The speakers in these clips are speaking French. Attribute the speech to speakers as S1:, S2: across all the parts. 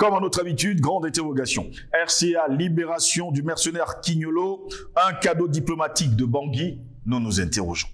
S1: Comme à notre habitude, grande interrogation. RCA, libération du mercenaire Quignolo, un cadeau diplomatique de Bangui, nous nous interrogeons.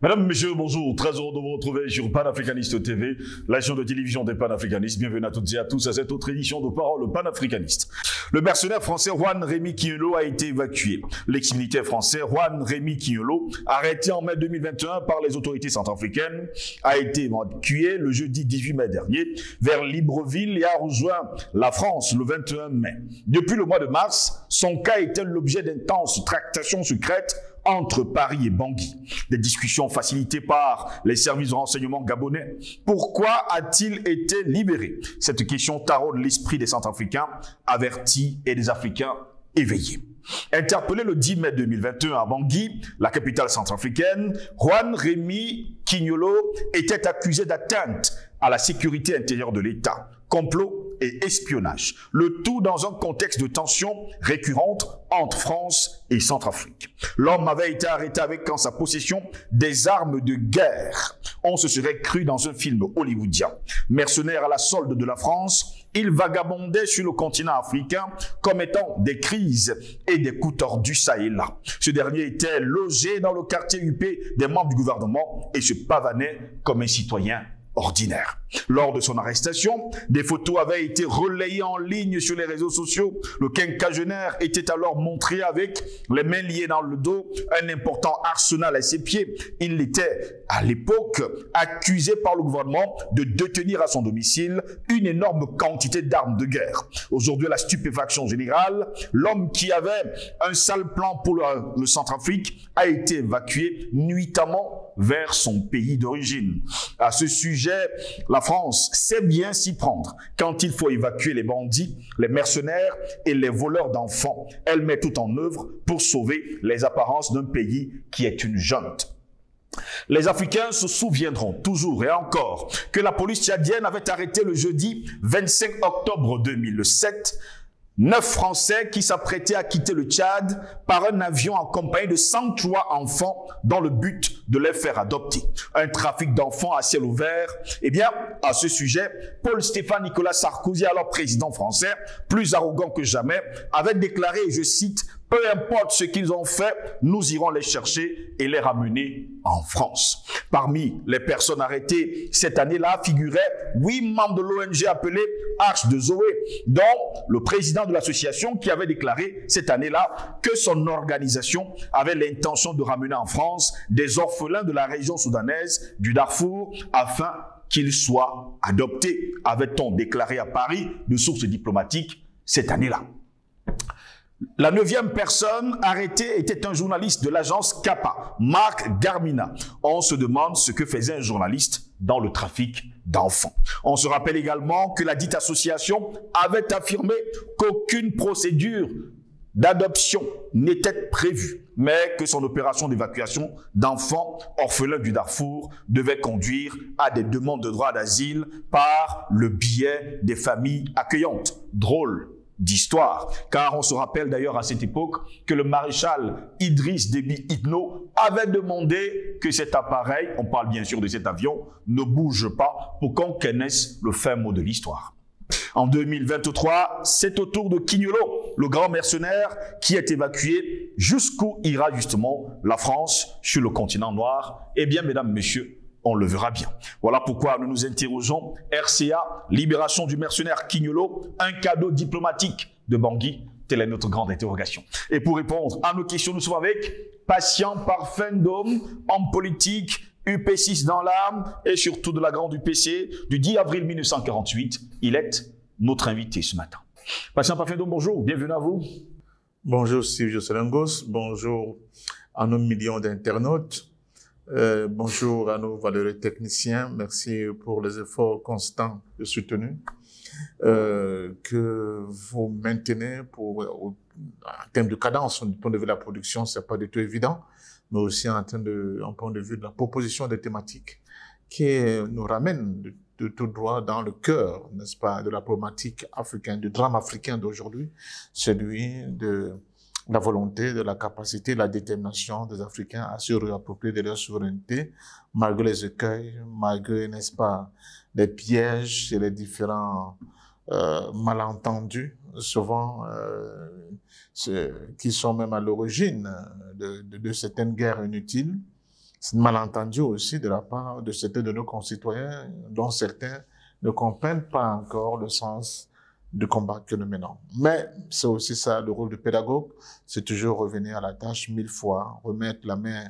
S1: Mesdames, Messieurs, bonjour. Très heureux de vous retrouver sur Panafricaniste TV, la chaîne de télévision des panafricanistes. Bienvenue à toutes et à tous à cette autre édition de Parole panafricaniste. Le mercenaire français Juan Rémy Quignolo a été évacué. L'ex-militaire français Juan Rémy Quignolo, arrêté en mai 2021 par les autorités centrafricaines, a été évacué le jeudi 18 mai dernier vers Libreville et a rejoint la France le 21 mai. Depuis le mois de mars, son cas était l'objet d'intenses tractations secrètes entre Paris et Bangui. Des discussions facilitées par les services de renseignement gabonais. Pourquoi a-t-il été libéré? Cette question taraude l'esprit des Centrafricains avertis et des Africains éveillés. Interpellé le 10 mai 2021 à Bangui, la capitale centrafricaine, Juan Rémy Quignolo était accusé d'atteinte à la sécurité intérieure de l'État, complot et espionnage. Le tout dans un contexte de tensions récurrentes entre France et Centrafrique. L'homme avait été arrêté avec en sa possession des armes de guerre. On se serait cru dans un film hollywoodien. Mercenaire à la solde de la France, il vagabondait sur le continent africain comme étant des crises et des coups tordus ça et là. Ce dernier était logé dans le quartier huppé des membres du gouvernement et se pavanait comme un citoyen ordinaire. Lors de son arrestation, des photos avaient été relayées en ligne sur les réseaux sociaux. Le quinquagénaire était alors montré avec les mains liées dans le dos, un important arsenal à ses pieds. Il était, à l'époque, accusé par le gouvernement de détenir à son domicile une énorme quantité d'armes de guerre. Aujourd'hui, la stupéfaction générale, l'homme qui avait un sale plan pour le Centrafrique a été évacué nuitamment vers son pays d'origine. À ce sujet, la France sait bien s'y prendre quand il faut évacuer les bandits, les mercenaires et les voleurs d'enfants. Elle met tout en œuvre pour sauver les apparences d'un pays qui est une junte. Les Africains se souviendront toujours et encore que la police tchadienne avait arrêté le jeudi 25 octobre 2007 9 Français qui s'apprêtaient à quitter le Tchad par un avion en compagnie de 103 enfants dans le but de les faire adopter. Un trafic d'enfants à ciel ouvert. Eh bien, à ce sujet, Paul-Stéphane Nicolas Sarkozy, alors président français, plus arrogant que jamais, avait déclaré, je cite, « Peu importe ce qu'ils ont fait, nous irons les chercher et les ramener en France. » Parmi les personnes arrêtées cette année-là figuraient 8 membres de l'ONG appelée Arche de Zoé, dont le président de l'association qui avait déclaré cette année-là que son organisation avait l'intention de ramener en France des orphelins de la région soudanaise du Darfour afin qu'ils soient adoptés, avait-on déclaré à Paris de sources diplomatiques cette année-là. La 9e personne arrêtée était un journaliste de l'agence Kappa, Marc Garmina. On se demande ce que faisait un journaliste dans le trafic d'enfants. On se rappelle également que la dite association avait affirmé qu'aucune procédure d'adoption n'était prévue, mais que son opération d'évacuation d'enfants orphelins du Darfour devait conduire à des demandes de droit d'asile par le biais des familles accueillantes. Drôle d'histoire, car on se rappelle d'ailleurs à cette époque que le maréchal Idriss Déby Itno avait demandé que cet appareil, on parle bien sûr de cet avion, ne bouge pas pour qu'on connaisse le fin mot de l'histoire. En 2023, c'est au tour de Quignolo, le grand mercenaire, qui est évacué. Jusqu'où ira justement la France sur le continent noir? Eh bien, mesdames, messieurs, on le verra bien. Voilà pourquoi nous nous interrogeons. RCA, libération du mercenaire Quignolo, un cadeau diplomatique de Bangui. Telle est notre grande interrogation. Et pour répondre à nos questions, nous sommes avec Patient Parfendome, homme politique, UP6 dans l'âme et surtout de la grande UPC du 10 avril 1948. Il est notre invité ce matin. Patient Parfendome, bonjour, bienvenue à vous.
S2: Bonjour Steve Josselingos, bonjour à nos millions d'internautes. Bonjour à nos valeureux techniciens, merci pour les efforts constants et soutenus que vous maintenez en termes de cadence, du point de vue de la production, c'est pas du tout évident, mais aussi en point de vue de la proposition des thématiques qui nous ramène de tout droit dans le cœur, n'est-ce pas, de la problématique africaine, du drame africain d'aujourd'hui, celui de la volonté, de la capacité, la détermination des Africains à se réapproprier de leur souveraineté, malgré les écueils, malgré, n'est-ce pas, les pièges et les différents malentendus, souvent qui sont même à l'origine de certaines guerres inutiles. C'est malentendu aussi de la part de certains de nos concitoyens, dont certains ne comprennent pas encore le sens du combat que nous menons. Mais c'est aussi ça, le rôle du pédagogue, c'est toujours revenir à la tâche 1000 fois, remettre la main,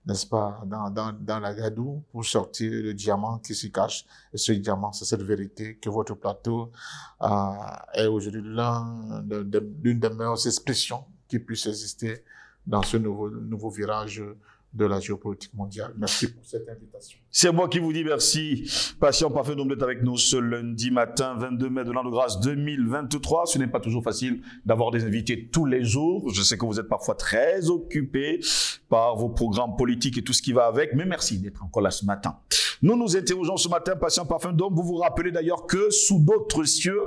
S2: n'est-ce pas, dans la gadoue pour sortir le diamant qui s'y cache. Et ce diamant, c'est cette vérité que votre plateau est aujourd'hui l'une des meilleures expressions qui puisse exister dans ce nouveau virage de la géopolitique mondiale. Merci pour cette invitation.
S1: C'est moi qui vous dis merci. Patient parfait d'être avec nous ce lundi matin, 22 mai de l'an de grâce 2023. Ce n'est pas toujours facile d'avoir des invités tous les jours. Je sais que vous êtes parfois très occupés par vos programmes politiques et tout ce qui va avec, mais merci d'être encore là ce matin. Nous nous interrogeons ce matin, Patient parfait d'homme. Vous vous rappelez d'ailleurs que sous d'autres cieux,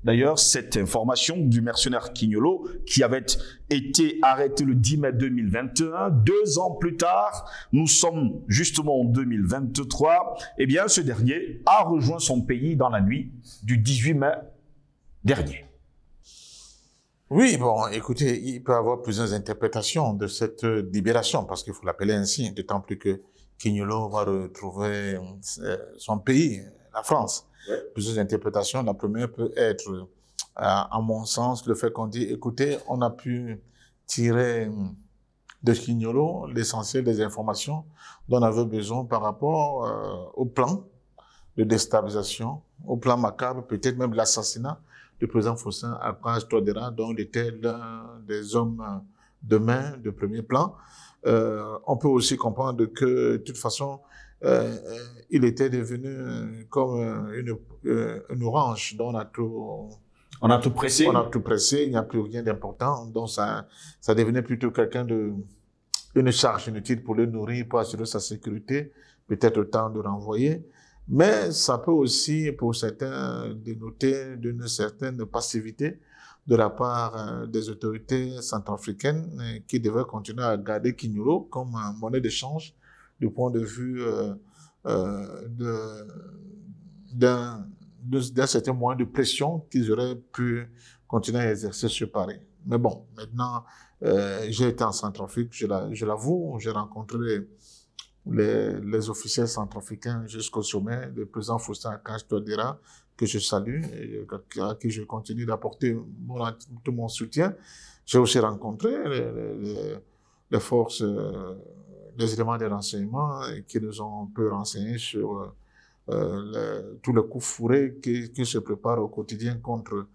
S1: d'ailleurs, cette information du mercenaire Quignolo, qui avait été arrêté le 10 mai 2021, 2 ans plus tard, nous sommes justement en 2023, eh bien, ce dernier a rejoint son pays dans la nuit du 18 mai dernier.
S2: Oui, bon, écoutez, il peut y avoir plusieurs interprétations de cette libération, parce qu'il faut l'appeler ainsi, d'autant plus que Quignolo va retrouver son pays, la France. Ouais. Plusieurs interprétations. La première peut être, à mon sens, le fait qu'on dit, écoutez, on a pu tirer de Quignolo l'essentiel des informations dont on avait besoin par rapport au plan de déstabilisation, au plan macabre, peut-être même l'assassinat du président Faustin Archange Touadéra, dont il était l'un des hommes de main de premier plan. On peut aussi comprendre que, de toute façon, il était devenu comme une orange dont on a tout pressé. On a tout pressé, il n'y a plus rien d'important. Donc ça devenait plutôt une charge inutile pour le nourrir, pour assurer sa sécurité, peut-être le temps de renvoyer. Mais ça peut aussi, pour certains, dénoter d'une certaine passivité de la part des autorités centrafricaines qui devaient continuer à garder Quignolo comme monnaie d'échange du point de vue d'un certain moyen de pression qu'ils auraient pu continuer à exercer sur Paris. Mais bon, maintenant, j'ai été en Centrafrique, je l'avoue, j'ai rencontré les officiels centrafricains jusqu'au sommet, le président Faustin Archange Touadéra, que je salue, et à qui je continue d'apporter tout mon soutien. J'ai aussi rencontré les forces, les éléments de renseignement qui nous ont un peu renseigné sur tous les coups fourrés qui se préparent au quotidien contre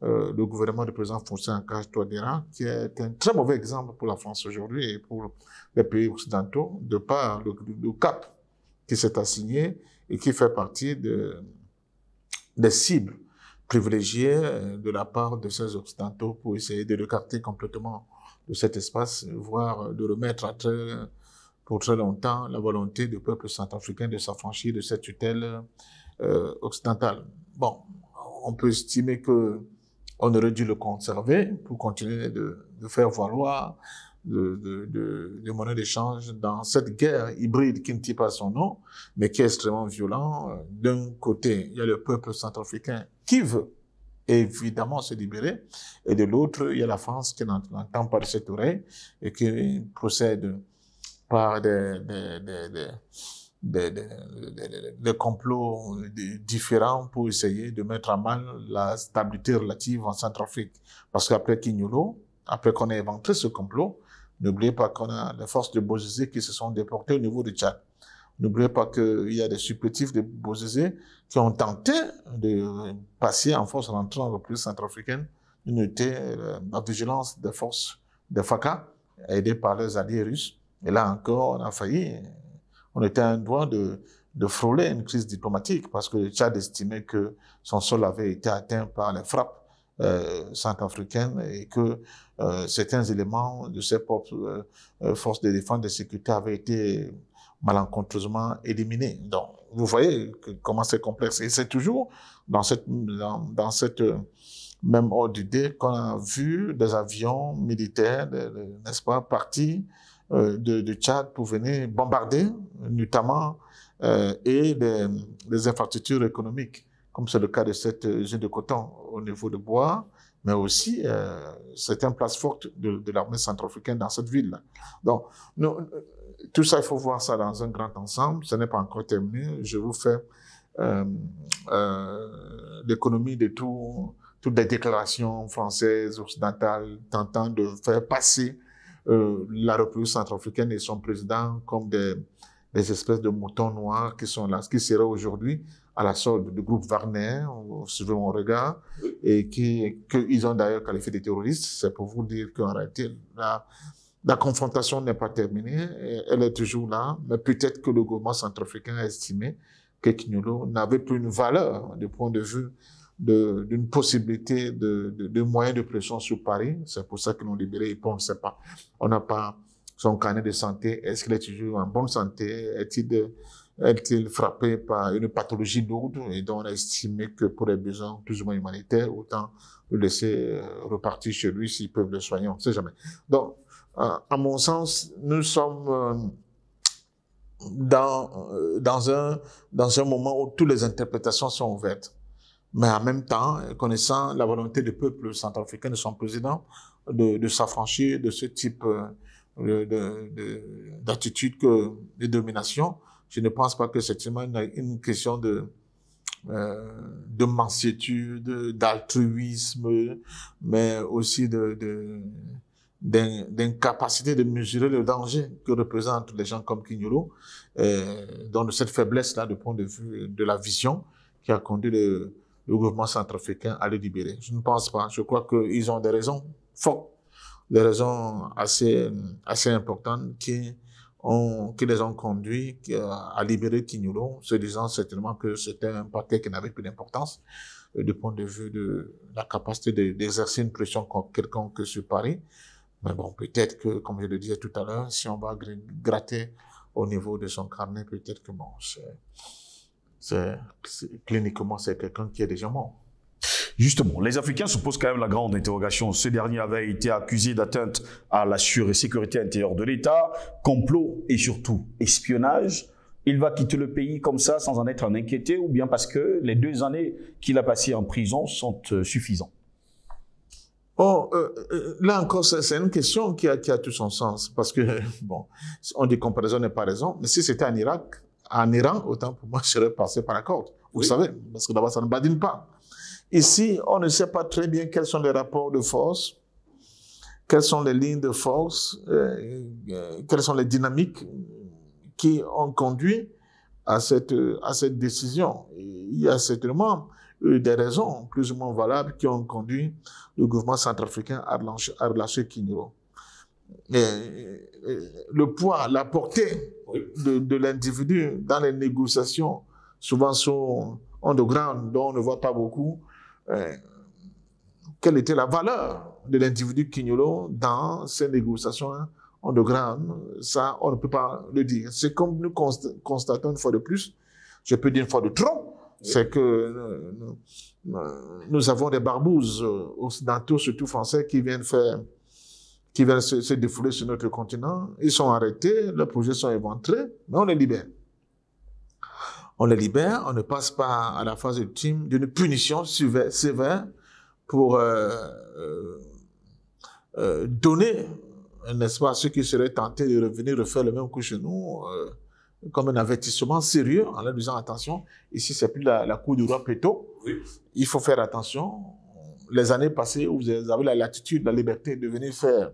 S2: le gouvernement du président Faustin Archange Touadéra, qui est un très mauvais exemple pour la France aujourd'hui et pour les pays occidentaux, de par le cap qui s'est assigné et qui fait partie des cibles privilégiées de la part de ces occidentaux pour essayer de l'écarter complètement de cet espace, voire de remettre pour très longtemps la volonté du peuple centrafricain de s'affranchir de cette tutelle occidentale. Bon, on peut estimer que on aurait dû le conserver pour continuer de faire valoir de monnaie d'échange dans cette guerre hybride qui ne tire pas son nom, mais qui est extrêmement violent. D'un côté, il y a le peuple centrafricain qui veut évidemment se libérer, et de l'autre, il y a la France qui n'entend pas de cette oreille et qui procède par des complots différents pour essayer de mettre à mal la stabilité relative en Centrafrique. Parce qu'après Quignolo, après qu'on ait inventé ce complot, n'oubliez pas qu'on a les forces de Bozizé qui se sont déportées au niveau du Tchad. N'oubliez pas qu'il y a des supplétifs de Bozizé qui ont tenté de passer en force rentrant en République centrafricaine, d'unité la vigilance des forces de FACA, aidées par les alliés russes. Et là encore, on a failli. On était à un doigt de frôler une crise diplomatique parce que le Tchad estimait que son sol avait été atteint par les frappes centrafricaines et que certains éléments de ces propres forces de défense et de sécurité avaient été malencontreusement éliminés. Donc, vous voyez comment c'est complexe. Et c'est toujours dans cette même hors d'idée, qu'on a vu des avions militaires, n'est-ce pas, partis de Tchad pour venir bombarder, notamment, et des infrastructures économiques, comme c'est le cas de cette usine de coton au niveau de Bois, mais aussi certaines places fortes de l'armée centrafricaine dans cette ville-là. Donc, tout ça, il faut voir ça dans un grand ensemble. Ce n'est pas encore terminé. Je vous fais l'économie de toutes les déclarations françaises, occidentales, tentant de faire passer la République centrafricaine et son président comme des espèces de moutons noirs qui sont là, ce qui serait aujourd'hui à la solde du groupe Wagner, suivez mon regard, et qu'ils ont d'ailleurs qualifié de terroristes. C'est pour vous dire qu'en réalité, la confrontation n'est pas terminée, elle est toujours là, mais peut-être que le gouvernement centrafricain a estimé que Kignulo n'avait plus une valeur du point de vue d'une possibilité de moyens de pression sur Paris. C'est pour ça qu'ils l'ont libéré, et on ne sait pas. On n'a pas son carnet de santé. Est-ce qu'il est toujours en bonne santé? Est-il frappé par une pathologie lourde? Et donc on a estimé que pour les besoins plus ou moins humanitaires, autant le laisser repartir chez lui s'ils peuvent le soigner, on ne sait jamais. Donc, à mon sens, nous sommes dans un moment où toutes les interprétations sont ouvertes. Mais en même temps, connaissant la volonté du peuple centrafricain, de son président, de s'affranchir de ce type d'attitude de domination, je ne pense pas que c'est une question de mansuétude, d'altruisme, mais aussi d'incapacité de mesurer le danger que représentent les gens comme Kignulo, dont de cette faiblesse-là, du point de vue de la vision, qui a conduit le gouvernement centrafricain à le libérer. Je ne pense pas. Je crois qu'ils ont des raisons fortes, des raisons assez importantes qui les ont conduits à libérer Kignulo, se disant certainement que c'était un parti qui n'avait plus d'importance du point de vue de la capacité d'exercer une pression quelconque sur Paris. Mais bon, peut-être que, comme je le disais tout à l'heure, si on va gratter au niveau de son carnet, peut-être que bon, cliniquement, c'est quelqu'un qui est déjà mort.
S1: Justement, les Africains se posent quand même la grande interrogation. Ce dernier avait été accusé d'atteinte à la sécurité intérieure de l'État, complot et surtout espionnage. Il va quitter le pays comme ça sans en être inquiété, ou bien parce que les 2 années qu'il a passées en prison sont suffisantes?
S2: Là encore, c'est une question qui a tout son sens, parce que, bon, on dit comparaison n'est pas raison, mais si c'était en Iran, autant pour moi, je serais passé par la corde. Vous savez, parce que d'abord, ça ne badine pas. Ici, on ne sait pas très bien quels sont les rapports de force, quelles sont les lignes de force, quelles sont les dynamiques qui ont conduit à cette décision. Il y a certainement des raisons plus ou moins valables qui ont conduit le gouvernement centrafricain à relâcher Kignulo. Le poids, la portée de l'individu dans les négociations, souvent sont underground, dont on ne voit pas beaucoup. Quelle était la valeur de l'individu Kignulo dans ces négociations underground? Ça, on ne peut pas le dire. C'est comme nous constatons une fois de plus, je peux dire une fois de trop, c'est que nous avons des barbouzes occidentaux, surtout français, qui viennent se défouler sur notre continent. Ils sont arrêtés, leurs projets sont éventrés, mais on les libère. On les libère, on ne passe pas à la phase ultime d'une punition sévère pour donner, n'est-ce pas, à ceux qui seraient tentés de revenir refaire le même coup chez nous, comme un avertissement sérieux en leur disant attention, ici c'est plus la cour du roi Péto, il faut faire attention. Les années passées où vous avez la latitude, la liberté de venir faire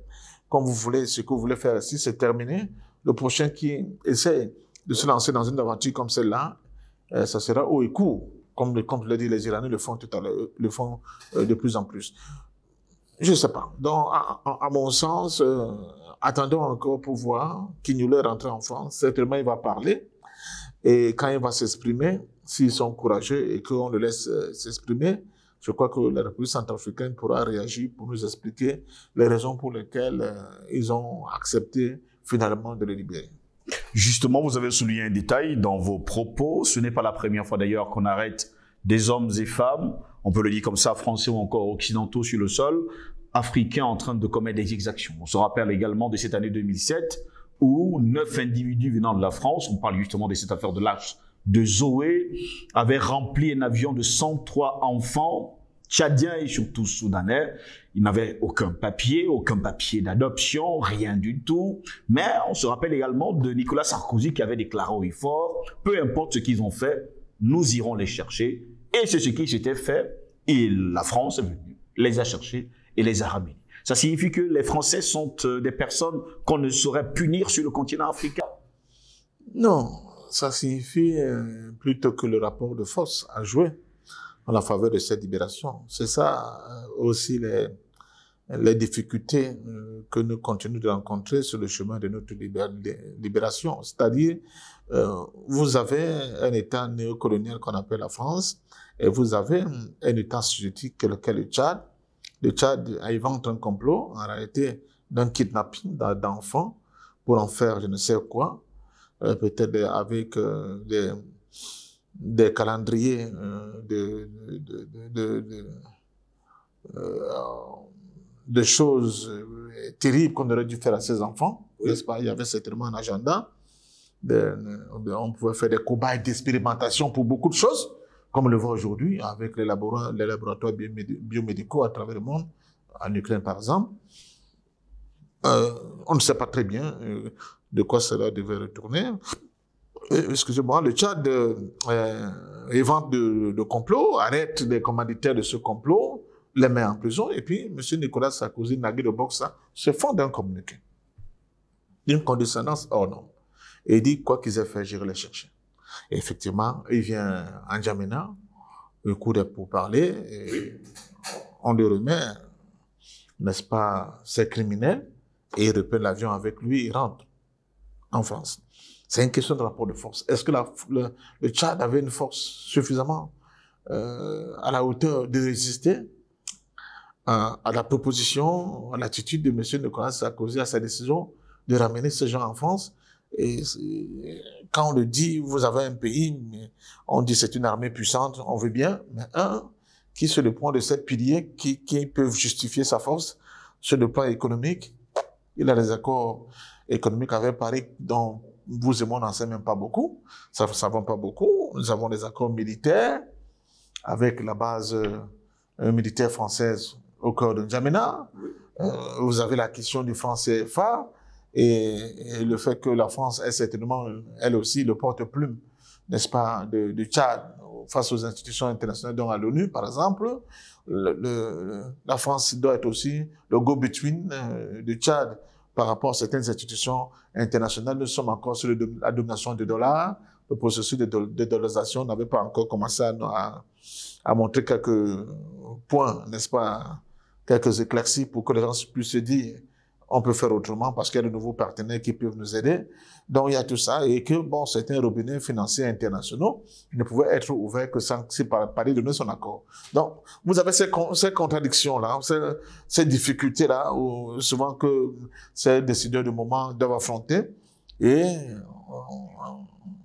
S2: comme vous voulez, ce que vous voulez faire ici, c'est terminé. Le prochain qui essaie de se lancer dans une aventure comme celle-là, ça sera haut et court. Comme je l'ai dit, les Iraniens le font tout à l'heure, le font de plus en plus. Je ne sais pas. Donc, à mon sens, attendons encore pour voir. Kignulo est rentré en France. Certainement, il va parler. Et quand il va s'exprimer, s'ils sont courageux et qu'on le laisse s'exprimer, je crois que la République centrafricaine pourra réagir pour nous expliquer les raisons pour lesquelles ils ont accepté finalement de le libérer.
S1: Justement, vous avez souligné un détail dans vos propos. Ce n'est pas la première fois d'ailleurs qu'on arrête des hommes et femmes on peut le dire comme ça, français ou encore occidentaux sur le sol africain en train de commettre des exactions. On se rappelle également de cette année 2007 où 9 individus venant de la France, on parle justement de cette affaire de l'âge de Zoé, avaient rempli un avion de 103 enfants tchadiens et surtout soudanais. Ils n'avaient aucun papier d'adoption, rien du tout. Mais on se rappelle également de Nicolas Sarkozy qui avait déclaré haut et fort, peu importe ce qu'ils ont fait, nous irons les chercher. Et c'est ce qui s'était fait. Et la France est venue, les a cherchés et les a ramenés. Ça signifie que les Français sont des personnes qu'on ne saurait punir sur le continent africain?
S2: Non, ça signifie plutôt que le rapport de force a joué en la faveur de cette libération. C'est ça aussi les difficultés que nous continuons de rencontrer sur le chemin de notre libération. C'est-à-dire, vous avez un État néocolonial qu'on appelle la France, et vous avez un État soviétique lequel est le Tchad. Le Tchad a inventé un complot, en réalité, d'un kidnapping d'enfants pour en faire je ne sais quoi, peut-être avec des calendriers de choses terribles qu'on aurait dû faire à ces enfants, n'est-ce pas? Il y avait certainement un agenda. On pouvait faire des cobayes d'expérimentation pour beaucoup de choses, comme on le voit aujourd'hui avec les laboratoires biomédicaux à travers le monde, en Ukraine par exemple. On ne sait pas très bien de quoi cela devait retourner. Excusez-moi, le Tchad évente de complot, arrête les commanditaires de ce complot, les met en prison, et puis M. Nicolas Sarkozy, Nagui de Boxa, se font d'un communiqué, d'une condescendance hors norme, et il dit quoi qu'ils aient fait, j'irai les chercher. Et effectivement, il vient en N'Djamena, le coup de pourparlers, et on le remet, n'est-ce pas, c'est criminel, et il reprend l'avion avec lui, il rentre en France. C'est une question de rapport de force. Est-ce que le Tchad avait une force suffisamment à la hauteur de résister à la proposition, à l'attitude de M. Nicolas Sarkozy, à sa décision de ramener ces gens en France? Et quand on le dit, vous avez un pays, on dit c'est une armée puissante, on veut bien, mais qui sur le point de 7 piliers qui peuvent justifier sa force sur le plan économique? Il a des accords économiques avec Paris dont vous et moi n'en savons même pas beaucoup. Ça ne savons pas beaucoup. Nous avons des accords militaires avec la base militaire française au cœur de N'Djamena. Vous avez la question du franc CFA et le fait que la France est certainement, elle aussi, le porte-plume, n'est-ce pas, de Tchad face aux institutions internationales, dont à l'ONU, par exemple. La France doit être aussi le go-between de Tchad par rapport à certaines institutions internationales. Nous sommes encore sur la domination du dollar. Le processus de dollarisation n'avait pas encore commencé à montrer quelques points, n'est-ce pas, quelques éclaircies pour que les gens puissent se dire on peut faire autrement parce qu'il y a de nouveaux partenaires qui peuvent nous aider. Donc il y a tout ça et que bon, certains robinets financiers internationaux ne pouvaient être ouverts que si Paris donnait son accord. Donc vous avez ces contradictions-là, ces difficultés-là, souvent que ces décideurs de moment doivent affronter. Et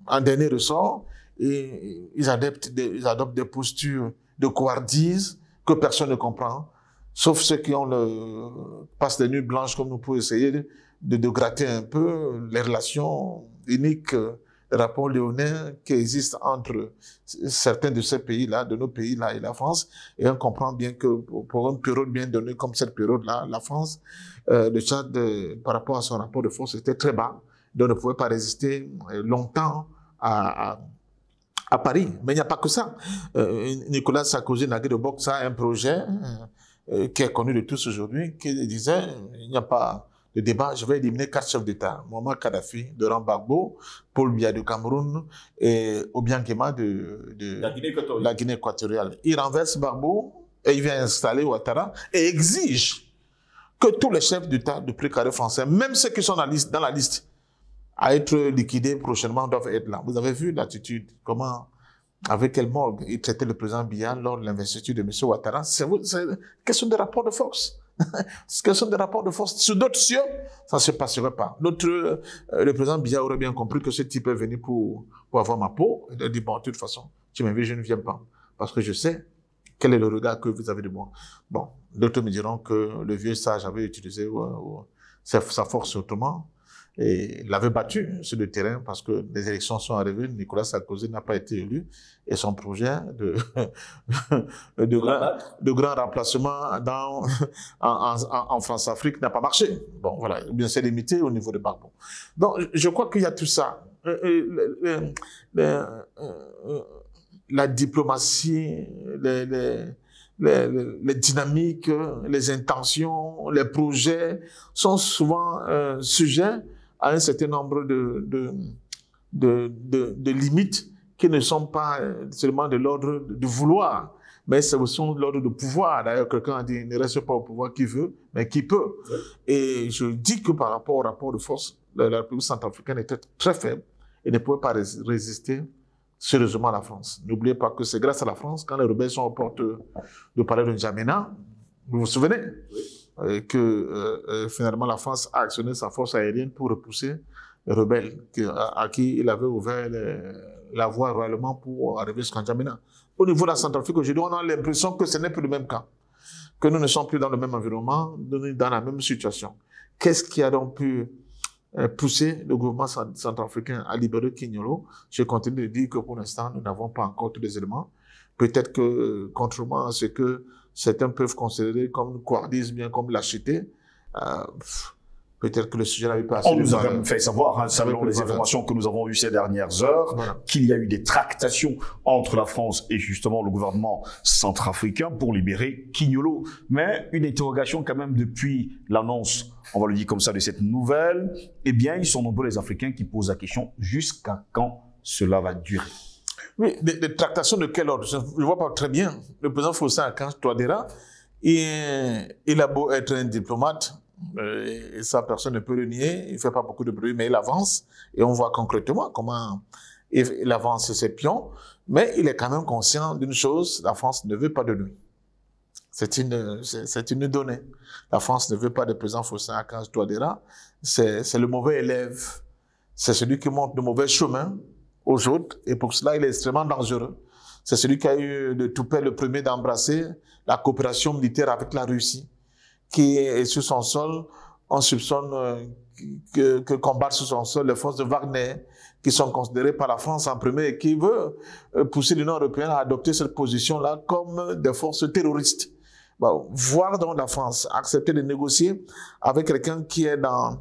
S2: en dernier ressort, ils adoptent des postures de couardise que personne ne comprend. Sauf ceux qui passent des nuits blanches comme nous pour essayer de gratter un peu les relations uniques, les rapports léonins qui existent entre certains de ces pays-là, de nos pays-là et la France. Et on comprend bien que pour une période bien donnée comme cette période-là, la France, le Tchad, par rapport à son rapport de force, était très bas. Donc ne pouvait pas résister longtemps à Paris. Mais il n'y a pas que ça. Nicolas Sarkozy, Nagui de Boxa, a un projet qui est connu de tous aujourd'hui, qui disait il n'y a pas de débat, je vais éliminer 4 chefs d'État. Muammar Kadhafi, Laurent Gbagbo, Paul Biya du Cameroun et Obiang Nguema de la Guinée équatoriale. Il renverse Gbagbo et il vient installer Ouattara et exige que tous les chefs d'État du précaré français, même ceux qui sont dans la liste à être liquidés prochainement, doivent être là. Vous avez vu l'attitude, comment, avec quel morgue il traitait le président Biya lors de l'investiture de M. Ouattara. C'est une question de rapport de force. C'est une question de rapport de force. Sur d'autres cieux, ça ne se passerait pas. Le président Biya aurait bien compris que ce type est venu pour avoir ma peau. Il a dit, bon, de toute façon, tu m'invites, je ne viens pas. Parce que je sais Quel est le regard que vous avez de moi? Bon, d'autres me diront que le vieux sage avait utilisé sa force autrement et l'avait battu sur le terrain parce que les élections sont arrivées, Nicolas Sarkozy n'a pas été élu et son projet de grand remplacement en France-Afrique n'a pas marché. Bon, voilà, bien c'est limité au niveau de Gbagbo. Donc, je crois qu'il y a tout ça. La diplomatie, les dynamiques, les intentions, les projets sont souvent sujets à un certain nombre de limites qui ne sont pas seulement de l'ordre du vouloir, mais c'est aussi de l'ordre du pouvoir. D'ailleurs, quelqu'un a dit, il ne reste pas au pouvoir qui veut, mais qui peut. Ouais. Et je dis que par rapport au rapport de force, la République centrafricaine était très faible et ne pouvait pas résister sérieusement à la France. N'oubliez pas que c'est grâce à la France, quand les rebelles sont aux portes de palais de N'Djamena, vous vous souvenez, que finalement la France a actionné sa force aérienne pour repousser les rebelles à qui il avait ouvert la voie royalement pour arriver jusqu'à N'Djamena. Au niveau de la Centrafrique, aujourd'hui, on a l'impression que ce n'est plus le même cas, que nous ne sommes plus dans le même environnement, dans la même situation. Qu'est-ce qui a donc pu pousser le gouvernement centrafricain à libérer Kignolo? Je continue de dire que pour l'instant, nous n'avons pas encore tous les éléments. Peut-être que, contrairement à ce que certains peuvent considérer comme couardise, bien comme lâcheté, peut-être que le sujet n'avait pas assez.
S1: On nous a même fait savoir, selon les informations que nous avons eues ces dernières heures, qu'il y a eu des tractations entre la France et justement le gouvernement centrafricain pour libérer Kignolo. Mais une interrogation quand même depuis l'annonce, on va le dire comme ça, de cette nouvelle, eh bien, ils sont nombreux les Africains qui posent la question jusqu'à quand cela va durer.
S2: Oui, des tractations de quel ordre? Je ne vois pas très bien. Le président Faustin Archange Touadéra, il a beau être un diplomate, et ça personne ne peut le nier, il ne fait pas beaucoup de bruit, mais il avance, et on voit concrètement comment il avance ses pions, mais il est quand même conscient d'une chose, la France ne veut pas de lui. C'est une donnée. La France ne veut pas de président Faustin Archange Touadéra, c'est le mauvais élève, c'est celui qui montre le mauvais chemin aux autres, et pour cela, il est extrêmement dangereux. C'est celui qui a eu le toupet le premier d'embrasser la coopération militaire avec la Russie, qui est sur son sol, on soupçonne que combattent sur son sol les forces de Wagner, qui sont considérées par la France en premier, et qui veut pousser l'Union européenne à adopter cette position-là comme des forces terroristes. Bon, voir donc la France accepter de négocier avec quelqu'un qui est dans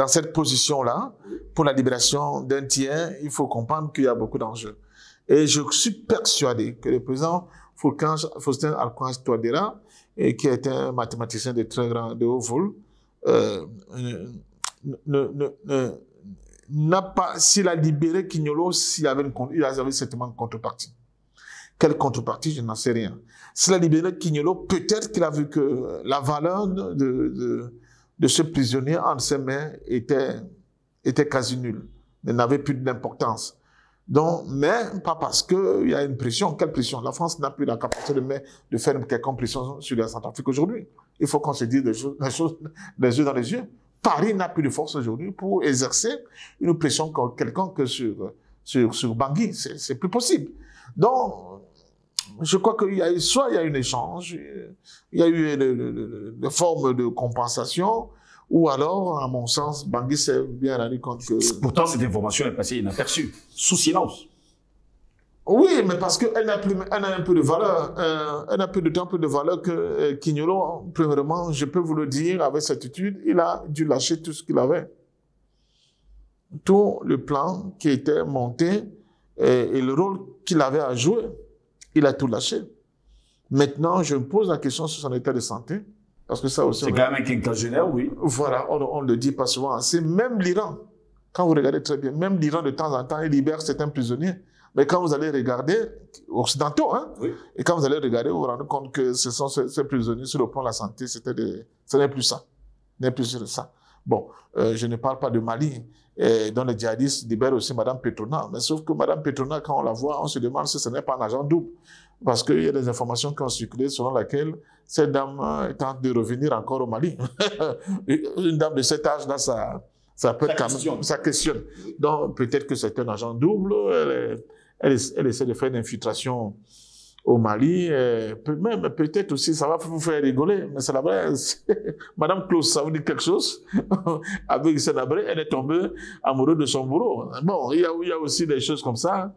S2: cette position-là, pour la libération d'un tiers, il faut comprendre qu'il y a beaucoup d'enjeux. Et je suis persuadé que le président Faustin Archange Touadéra, qui est un mathématicien de haut vol, n'a pas, s'il a libéré Kignolo, il avait certainement une contrepartie. Quelle contrepartie? Je n'en sais rien. S'il a libéré Kignolo, peut-être qu'il a vu que la valeur de ce prisonnier entre ses mains était quasi nulle, n'avait plus d'importance. Donc, mais pas parce qu'il y a une pression. Quelle pression? La France n'a plus la capacité de faire une quelconque pression sur la Centrafrique aujourd'hui. Il faut qu'on se dise les choses les yeux dans les yeux. Paris n'a plus de force aujourd'hui pour exercer une pression quelconque sur Bangui. C'est plus possible. Donc, je crois qu'il y a eu, soit il y a eu un échange, il y a eu des formes de compensation, ou alors, à mon sens, Bangui s'est bien rendu compte que...
S1: Pourtant, cette information est passée inaperçue, sous silence.
S2: Oui, mais parce qu'elle a un peu de valeur, elle a d'autant plus de valeur que Kignolo, premièrement, je peux vous le dire avec certitude, il a dû lâcher tout ce qu'il avait. Tout le plan qui était monté et le rôle qu'il avait à jouer, il a tout lâché. Maintenant, je me pose la question sur son état de santé. Parce que ça aussi.
S1: C'est quand même un quinquagénaire, oui.
S2: Voilà, on le dit pas souvent assez. Même l'Iran, quand vous regardez très bien, même l'Iran de temps en temps, il libère certains prisonniers. Mais quand vous allez regarder, occidentaux, hein, oui. Et quand vous allez regarder, vous vous rendez compte que ce sont ces prisonniers sur le plan de la santé, ce n'est plus ça. Ce n'est plus ça. Bon, je ne parle pas de Mali, dont les djihadistes libèrent aussi Mme Petrona. Mais sauf que Mme Petrona, quand on la voit, on se demande si ce n'est pas un agent double. Parce qu'il y a des informations qui ont circulé selon laquelle cette dame tente de revenir encore au Mali. Une dame de cet âge-là, ça peut être quand même, ça questionne. Donc, peut-être que c'est un agent double, elle essaie de faire une infiltration au Mali, même peut-être aussi, ça va vous faire rigoler, mais c'est la vraie. Madame Klaus, ça vous dit quelque chose? Avec Sénabré, elle est tombée amoureuse de son bourreau. Bon, il y a aussi des choses comme ça.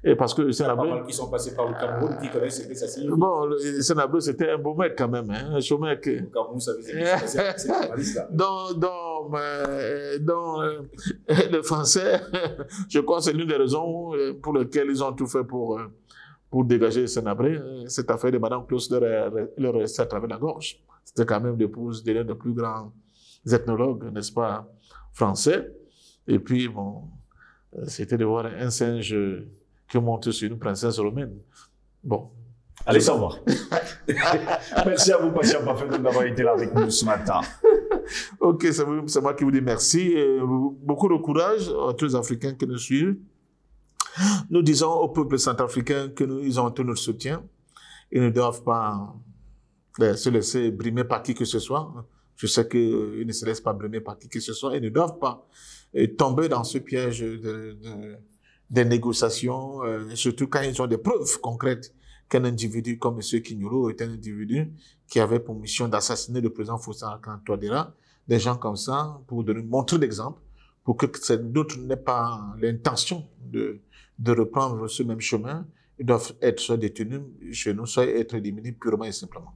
S2: Et parce que Sénabré...
S3: Il y a pas mal qui sont passés par le Cameroun, qui connaissent ce que ça signifie.
S2: Bon, Sénabré, c'était un beau mec quand même, hein, un chaud mec.
S3: Le Cameroun, ça veut dire c'est là.
S2: Dans le français, je crois que c'est l'une des raisons pour lesquelles ils ont tout fait pour dégager Sénabré. Cette affaire de Madame Klaus leur est resté à travers la gorge. C'était quand même l'épouse de l'un des plus grands ethnologues, n'est-ce pas, français. Et puis, bon, c'était de voir un singe qui monte sur une princesse romaine. Bon.
S1: Allez savoir. Merci à vous, Patient Bafédou, d'avoir été là avec nous ce matin.
S2: Ok, c'est moi qui vous dis merci. Et beaucoup de courage à tous les Africains qui nous suivent. Nous disons au peuple centrafricain qu'ils ont tout notre soutien. Ils ne doivent pas se laisser brimer par qui que ce soit. Je sais qu'ils ne se laissent pas brimer par qui que ce soit. Ils ne doivent pas tomber dans ce piège des négociations, surtout quand ils ont des preuves concrètes qu'un individu comme M. Kinyolo est un individu qui avait pour mission d'assassiner le président Faustin Touadéra. Des gens comme ça, pour montrer l'exemple, pour que d'autres n'aient pas l'intention de reprendre ce même chemin, ils doivent être soit détenus chez nous, soit être éliminés purement et simplement.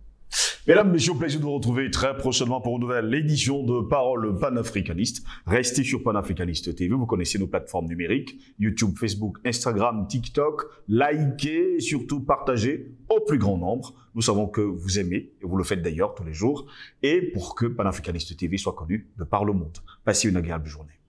S1: Mesdames, messieurs, plaisir de vous retrouver très prochainement pour une nouvelle édition de Parole panafricaniste. Restez sur Panafricaniste TV, vous connaissez nos plateformes numériques, YouTube, Facebook, Instagram, TikTok. Likez et surtout partagez au plus grand nombre. Nous savons que vous aimez, et vous le faites d'ailleurs tous les jours, et pour que Panafricaniste TV soit connu de par le monde. Passez une agréable journée.